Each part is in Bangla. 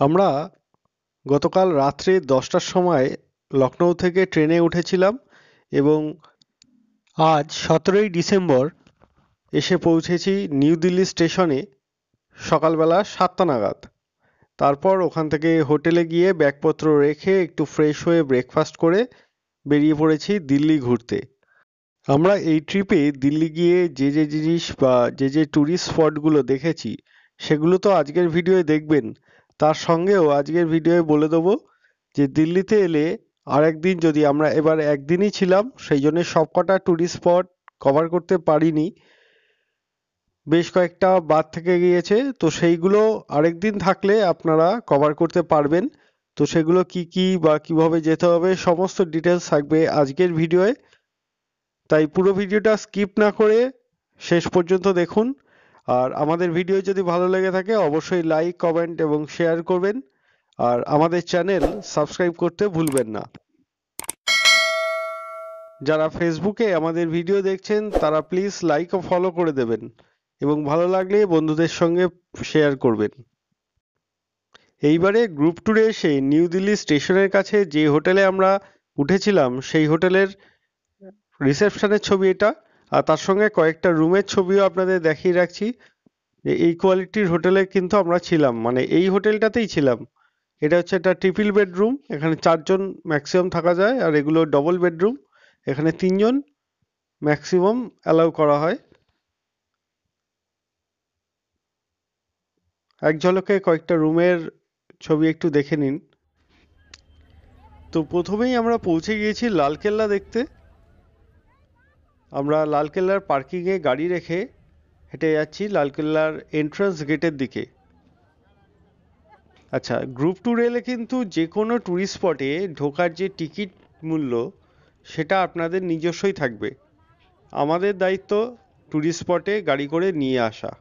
আমরা গতকাল রাত্রে 10টার সময় লখনৌ থেকে ট্রেনে উঠেছিলাম এবং আজ 17ই ডিসেম্বর এসে পৌঁছেছি নিউ দিল্লি স্টেশনে সকালবেলা 7টা নাগাদ। তারপর ওখান থেকে হোটেলে গিয়ে ব্যাগপত্র রেখে একটু ফ্রেশ হয়ে ব্রেকফাস্ট করে বেরিয়ে পড়েছি দিল্লি ঘুরতে। আমরা এই ট্রিপে দিল্লি গিয়ে যে যে জিনিস বা যে যে ট্যুরিস্ট স্পটগুলো দেখেছি সেগুলো তো আজকের ভিডিওয়ে দেখবেন, তার সঙ্গেও আজকের ভিডিওয়ে বলে দেবো যে দিল্লিতে এলে আরেকদিন, যদি আমরা এবার একদিনই ছিলাম সেই জন্য সবকটা ট্যুরিস্ট স্পট কভার করতে পারিনি, বেশ কয়েকটা বাদ থেকে গিয়েছে, তো সেইগুলো আরেকদিন থাকলে আপনারা কভার করতে পারবেন। তো সেগুলো কি কি বা কিভাবে যেতে হবে সমস্ত ডিটেলস থাকবে আজকের ভিডিওয়ে, তাই পুরো ভিডিওটা স্কিপ না করে শেষ পর্যন্ত দেখুন। আর আমাদের ভিডিও যদি ভালো লেগে থাকে অবশ্যই লাইক, কমেন্ট এবং শেয়ার করবেন, আর আমাদের চ্যানেল সাবস্ক্রাইব করতে ভুলবেন না। যারা ফেসবুকে আমাদের ভিডিও দেখছেন তারা প্লিজ লাইক ও ফলো করে দেবেন এবং ভালো লাগলে বন্ধুদের সঙ্গে শেয়ার করবেন। এইবারে গ্রুপ ট্যুরে এসে নিউ দিল্লি স্টেশনের কাছে যে হোটেলে আমরা উঠেছিলাম সেই হোটেলের রিসেপশনের ছবি এটা, আর তার সঙ্গে কয়েকটা রুমের ছবিও আপনাদের দেখিয়ে রাখছি। এই কোয়ালিটির হোটেলে কিন্তু আমরা ছিলাম, মানে এই হোটেলটাতেই ছিলাম। এটা হচ্ছে একটা ট্রিপল বেডরুম, এখানে 4 জন ম্যাক্সিমাম থাকা যায়, আর এগুলো ডবল বেডরুম, এখানে 3 জন ম্যাক্সিমাম অ্যালাউ করা হয়। এক ঝলকে কয়েকটা রুমের ছবি একটু দেখে নিন। তো প্রথমেই আমরা পৌঁছে গিয়েছি লালকেল্লা দেখতে। আমরা লালকেল্লার পার্কিংয়ে গাড়ি রেখে হেঁটে যাচ্ছি লালকেল্লার এন্ট্রান্স গেটের দিকে। আচ্ছা, গ্রুপ ট্যুর এলে কিন্তু যে কোনো ট্যুরিস্ট স্পটে ঢোকার যে টিকিট মূল্য সেটা আপনাদের নিজস্বই থাকবে। আমাদের দায়িত্ব ট্যুরিস্ট স্পটে গাড়ি করে নিয়ে আসা।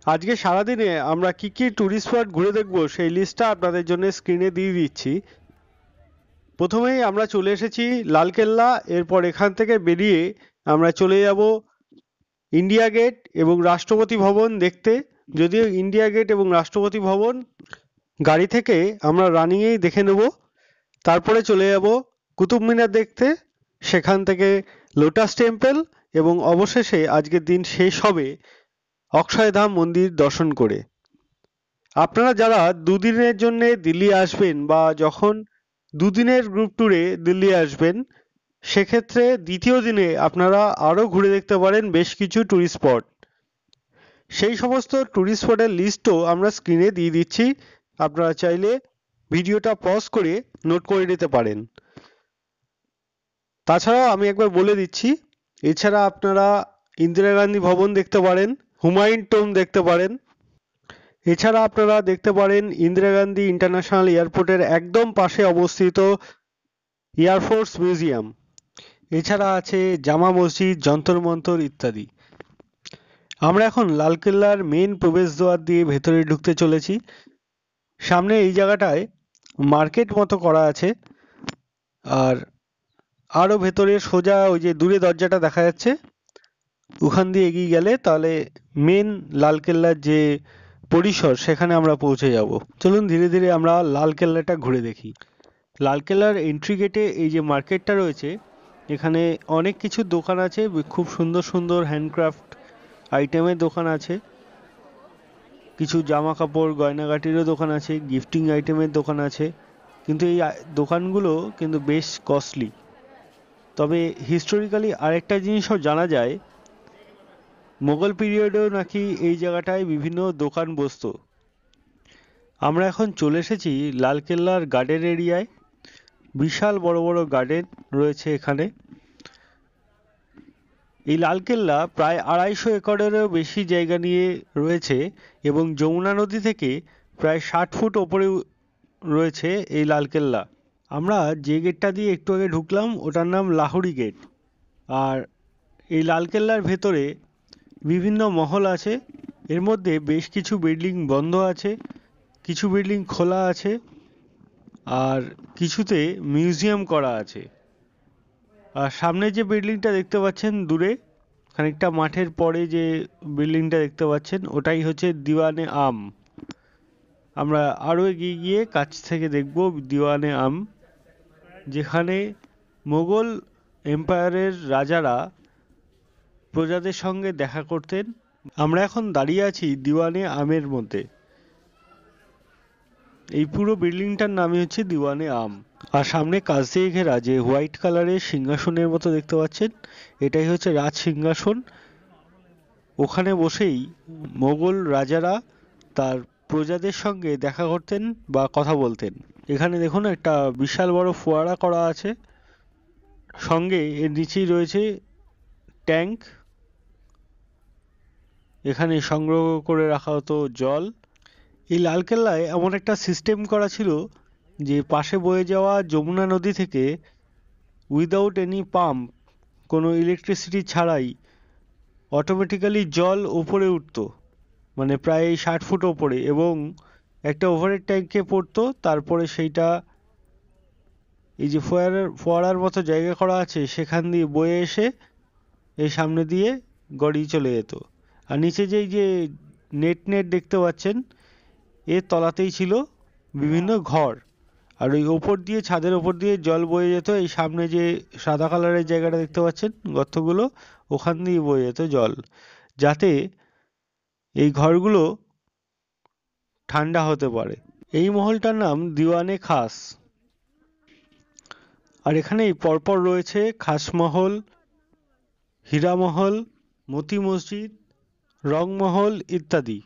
আজকে সারাদিনে আমরা কি কি ট্যুরিস্ট স্পট ঘুরে দেখব সেই লিস্টটা আপনাদের জন্য স্ক্রিনে দিয়ে দিচ্ছি। প্রথমেই আমরা চলে এসেছি লালকেল্লা, এরপর এখান থেকে বেরিয়ে আমরা চলে যাব ইন্ডিয়া গেট এবং রাষ্ট্রপতি ভবন দেখতে। যদিও ইন্ডিয়া গেট এবং রাষ্ট্রপতি ভবন গাড়ি থেকে আমরা রানিংয়েই দেখে নেব। তারপরে চলে যাব কুতুব মিনার দেখতে, সেখান থেকে লোটাস টেম্পল, এবং অবশেষে আজকের দিন শেষ হবে অক্ষয়ধাম মন্দির দর্শন করে। আপনারা যারা দুদিনের জন্য দিল্লি আসবেন বা যখন দুদিনের গ্রুপ ট্যুরে দিল্লি আসবেন, সেক্ষেত্রে দ্বিতীয় দিনে আপনারা আরও ঘুরে দেখতে পারেন বেশ কিছু ট্যুরিস্ট স্পট। সেই সমস্ত ট্যুরিস্ট স্পটের লিস্টও আমরা স্ক্রিনে দিয়ে দিচ্ছি, আপনারা চাইলে ভিডিওটা পজ করে নোট করে নিতে পারেন। তাছাড়াও আমি একবার বলে দিচ্ছি, এছাড়া আপনারা ইন্দিরা গান্ধী ভবন দেখতে পারেন, হুমায়ুন টোম্ব দেখতে পারেন, এছাড়া আপনারা দেখতে পারেন ইন্দিরা গান্ধী ইন্টারন্যাশনাল এয়ারপোর্টের একদম পাশে অবস্থিত এয়ারফোর্স মিউজিয়াম। এছাড়া আছে জামা মসজিদ, যন্তর মন্তর ইত্যাদি। আমরা এখন লালকেল্লার মেন প্রবেশদ্বার দিয়ে ভেতরে ঢুকতে চলেছি। সামনে এই জায়গাটায় মার্কেট মতো করা আছে, আর আরও ভেতরে সোজা ওই যে দূরে দরজাটা দেখা যাচ্ছে ওখান দিয়ে এগিয়ে গেলে তাহলে মেন লালকেল্লার যে পরিসর সেখানে আমরা পৌঁছে যাব। চলুন ধীরে ধীরে আমরা লালকেল্লাটা ঘুরে দেখি। লালকেল্লার এন্ট্রি গেটে এই যে মার্কেটটা রয়েছে, এখানে অনেক কিছু দোকান আছে, খুব সুন্দর সুন্দর হ্যান্ডক্রাফট আইটেমের দোকান আছে, কিছু জামা কাপড় গয়নাগাটিরও দোকান আছে, গিফটিং আইটেমের দোকান আছে, কিন্তু এই দোকানগুলো কিন্তু বেশ কস্টলি। তবে হিস্টোরিক্যালি আরেকটা জিনিসও জানা যায়, মোগল পিরিয়ডেও নাকি এই জায়গাটায় বিভিন্ন দোকান বসতো। আমরা এখন চলে এসেছি লালকেল্লার গার্ডেন এরিয়ায়। বিশাল বড় বড় গার্ডেন রয়েছে এখানে। এই লালকেল্লা প্রায় 250 একরেরও বেশি জায়গা নিয়ে রয়েছে এবং যমুনা নদী থেকে প্রায় 60 ফুট ওপরে রয়েছে এই লালকেল্লা। আমরা যে গেটটা দিয়ে একটু আগে ঢুকলাম ওটার নাম লাহোরি গেট। আর এই লালকেল্লার ভেতরে বিভিন্ন মহল আছে, এর মধ্যে বেশ কিছু বিল্ডিং বন্ধ আছে, কিছু বিল্ডিং খোলা আছে, আর কিছুতে মিউজিয়াম করা আছে। আর সামনে যে বিল্ডিংটা দেখতে পাচ্ছেন দূরে খানিকটা মাঠের পরে যে বিল্ডিংটা দেখতে পাচ্ছেন ওটাই হচ্ছে দিওয়ানে আম। আমরা আরো এগিয়ে গিয়ে কাছ থেকে দেখব দিওয়ানে আম, যেখানে মোগল এম্পায়ারের রাজারা প্রজাদের সঙ্গে দেখা করতেন। আমরা এখন দাঁড়িয়ে আছি দিওয়ানে আমের মধ্যে। এই পুরো বিল্ডিংটার নামই হচ্ছে দিওয়ানে আম। আর সামনে কাঁচ দিয়ে ঘেরা যে হোয়াইট কালারের সিংহাসনের মতো দেখতে পাচ্ছেন, এটাই হচ্ছে রাজ সিংহাসন। ওখানে বসেই মোগল রাজারা তার প্রজাদের সঙ্গে দেখা করতেন বা কথা বলতেন। এখানে দেখুন একটা বিশাল বড় ফোয়ারা করা আছে, সঙ্গে এর নিচেই রয়েছে ট্যাঙ্ক। এখানে সংগ্রহ করে রাখা হতো জল। এই লালকেল্লায় এমন একটা সিস্টেম করা ছিল যে পাশে বয়ে যাওয়া যমুনা নদী থেকে উইদাউট এনি পাম্প, কোনো ইলেকট্রিসিটি ছাড়াই অটোমেটিক্যালি জল উপরে উঠতো, মানে প্রায় 60 ফুট ওপরে, এবং একটা ওভারের ট্যাঙ্কে পড়তো। তারপরে সেইটা এই যে ফোয়ারার মতো জায়গা করা আছে সেখান দিয়ে বয়ে এসে এই সামনে দিয়ে গড়িয়ে চলে যেত। আর নিচে যে নেট দেখতে পাচ্ছেন, এর তলাতেই ছিল বিভিন্ন ঘর। আর ওই ওপর দিয়ে, ছাদের ওপর দিয়ে জল বয়ে যেত। এই সামনে যে সাদা কালারের জায়গাটা দেখতে পাচ্ছেন, গর্তগুলো, ওখান দিয়ে বয়ে যেত জল, যাতে এই ঘরগুলো ঠান্ডা হতে পারে। এই মহলটার নাম দিওয়ানে খাস। আর এখানেই পরপর রয়েছে খাসমহল, হীরামহল, মতি মসজিদ, রংমহল ইত্যাদি।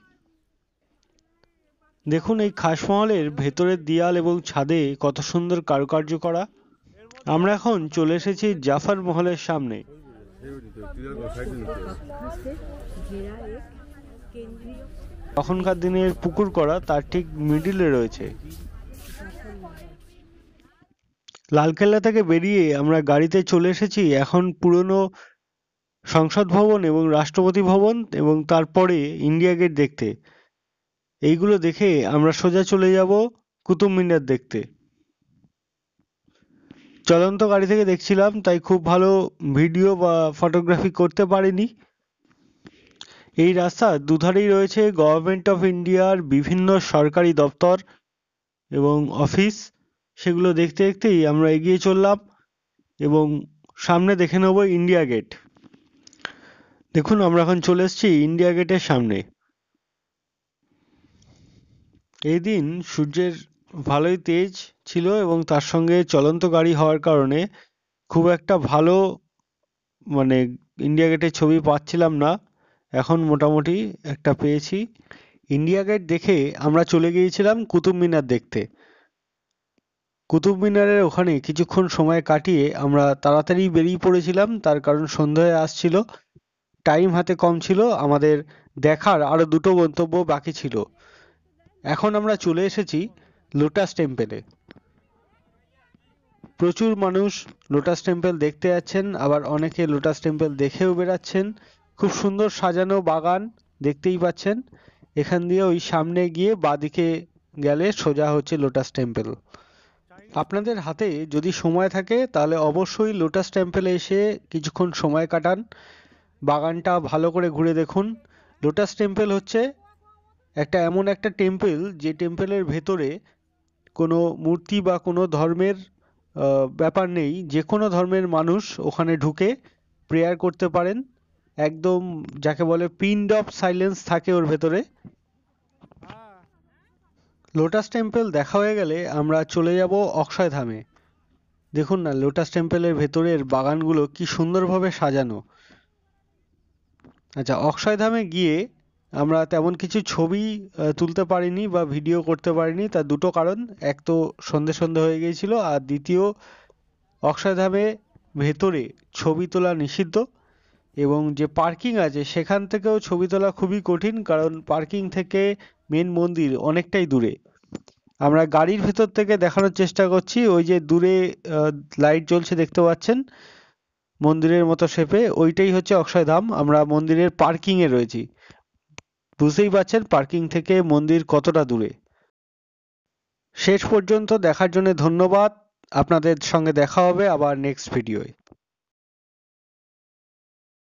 দেখুন এই খাসমহলের ভেতরের দেয়াল এবং ছাদে কত সুন্দর কারুকার্য করা। আমরা এখন চলে এসেছি জাফর মহলের সামনে। তখনকার দিনের পুকুর করা, তার ঠিক মিডিলে রয়েছে। লালকেল্লা থেকে বেরিয়ে আমরা গাড়িতে চলে এসেছি এখন পুরনো সংসদ ভবন এবং রাষ্ট্রপতি ভবন এবং তারপরে ইন্ডিয়া গেট দেখতে। এইগুলো দেখে আমরা সোজা চলে যাব কুতুব মিনার দেখতে। চলন্ত গাড়ি থেকে দেখছিলাম, তাই খুব ভালো ভিডিও বা ফটোগ্রাফি করতে পারিনি। এই রাস্তার দুধারেই রয়েছে গভর্নমেন্ট অফ ইন্ডিয়ার বিভিন্ন সরকারি দপ্তর এবং অফিস। সেগুলো দেখতে দেখতেই আমরা এগিয়ে চললাম এবং সামনে দেখে নেব ইন্ডিয়া গেট। দেখুন আমরা এখন চলে এসেছি ইন্ডিয়া গেটের সামনে। এই দিন সূর্যের ভালোই তেজ ছিল এবং তার সঙ্গে চলন্ত গাড়ি হওয়ার কারণে খুব একটা ভালো, মানে ইন্ডিয়া গেটের ছবি পাচ্ছিলাম না। এখন মোটামুটি একটা পেয়েছি। ইন্ডিয়া গেট দেখে আমরা চলে গিয়েছিলাম কুতুব মিনার দেখতে। কুতুব মিনারের ওখানে কিছুক্ষণ সময় কাটিয়ে আমরা তাড়াতাড়ি বেরিয়ে পড়েছিলাম, তার কারণ সন্ধ্যা হয়ে আসছিল, টাইম হাতে কম ছিল, আমাদের দেখার আরো দুটো গন্তব্য বাকি ছিল। এখন আমরা চলে এসেছি লোটাস টেম্পেলে। প্রচুর মানুষ লোটাস টেম্পল দেখতে যাচ্ছেন, আবার অনেকে লোটাস টেম্পল দেখেও বেড়াচ্ছেন। খুব সুন্দর সাজানো বাগান দেখতেই পাচ্ছেন। এখান দিয়ে ওই সামনে গিয়ে বাঁদিকে গেলে সোজা হচ্ছে লোটাস টেম্পল। আপনাদের হাতে যদি সময় থাকে তাহলে অবশ্যই লোটাস টেম্পলে এসে কিছুক্ষণ সময় কাটান, বাগানটা ভালো করে ঘুরে দেখুন। লোটাস টেম্পল হচ্ছে এমন একটা টেম্পল, যে টেম্পলের ভেতরে কোনো মূর্তি বা কোনো ধর্মের ব্যাপার নেই। যে কোনো ধর্মের মানুষ ওখানে ঢুকে প্রেয়ার করতে পারেন। একদম যাকে বলে পিন্ড অফ সাইলেন্স থাকে ওর ভেতরে। লোটাস টেম্পল দেখা হয়ে গেলে আমরা চলে যাব অক্ষয়ধামে। দেখুন না লোটাস টেম্পলের ভেতরের বাগানগুলো কি সুন্দরভাবে সাজানো। আচ্ছা, অক্ষয়ধামে গিয়ে আমরা তেমন কিছু ছবি তুলতে পারিনি বা ভিডিও করতে পারিনি। তার দুটো কারণ, এক তো সন্ধে সন্ধে হয়ে গিয়েছিল, আর দ্বিতীয় অক্ষয়ধামে ভেতরে ছবি তোলা নিষিদ্ধ, এবং যে পার্কিং আছে সেখান থেকেও ছবি তোলা খুবই কঠিন, কারণ পার্কিং থেকে মেন মন্দির অনেকটাই দূরে। আমরা গাড়ির ভেতর থেকে দেখানোর চেষ্টা করছি। ওই যে দূরে লাইট জ্বলছে দেখতে পাচ্ছেন মন্দিরের মতো শেপে, ওইটাই হচ্ছে অক্ষয়ধাম। আমরা মন্দিরের পার্কিং এ রয়েছি। বুঝতেই পারছেন পার্কিং থেকে মন্দির কতটা দূরে। শেষ পর্যন্ত দেখার জন্য ধন্যবাদ। আপনাদের সঙ্গে দেখা হবে আবার নেক্সট ভিডিওয়।